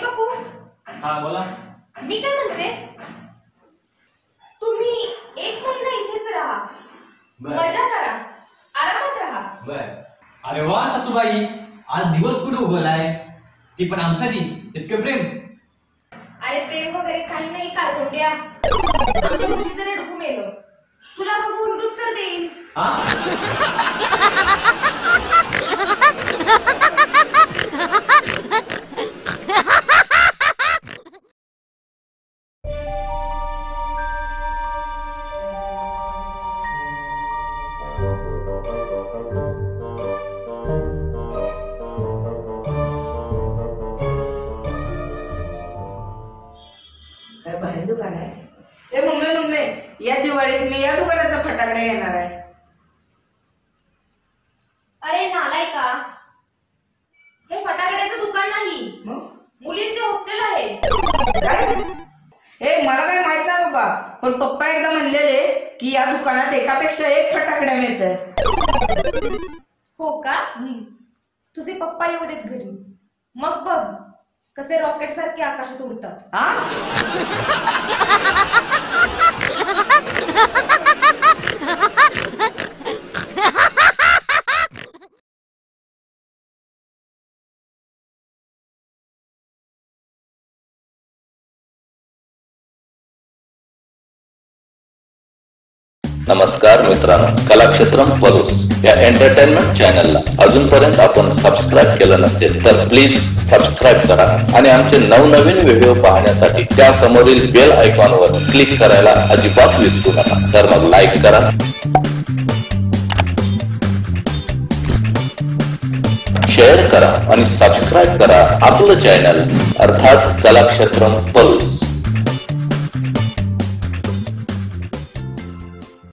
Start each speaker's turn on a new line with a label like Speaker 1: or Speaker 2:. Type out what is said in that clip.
Speaker 1: बापू.
Speaker 2: हा बोला.
Speaker 1: मी काय म्हणते, तुम्ही 1 महिना इथेच राहा, मजा करा, आरामात राहा.
Speaker 2: बर. अरे वा सासूबाई, आज दिवस कुठे उगवलाय, ती पण आमच्यासाठी. इतकं प्रेम.
Speaker 1: अरे प्रेम वगैरे काही नाही काळकोट्या. आमच्या मुशीचं रेडकू मेलं, तुला बघून दूध तर देईल.
Speaker 3: काय बाहेर दुकान आहे? ए मम्मी, या दिवाळीत मी या दुकानात फटाकडे घेणार आहे.
Speaker 1: अरे नालायका, हे फटाकड्याचं दुकान नाही, मुलींचे हॉस्टेल आहे.
Speaker 3: काय? ए मला काय माहित नाही बाबा, पण पप्पा एकदा म्हणलेले की या दुकानात एकापेक्षा एक फटाकडे मिळतं.
Speaker 1: हो का? तुझे पप्पा येऊ देत घरी, मग बघ कसे रॉकेट सारखे आकाशात उडतात.
Speaker 4: नमस्कार मित्रांनो, कलाक्षेत्रम पलूस या एंटरटेनमेंट चॅनलला अजूनपर्यंत आपण सबस्क्राईब केलं नसेल तर प्लीज सबस्क्राईब करा आणि आमचे नवनवीन व्हिडिओ पाहण्यासाठी त्या समोरील बेल आयकॉनवर क्लिक करायला अजिबात विसरू नका. तर मग लाईक करा, शेअर करा आणि सबस्क्राईब करा आपलं चॅनल अर्थात कलाक्षेत्रम पलूस.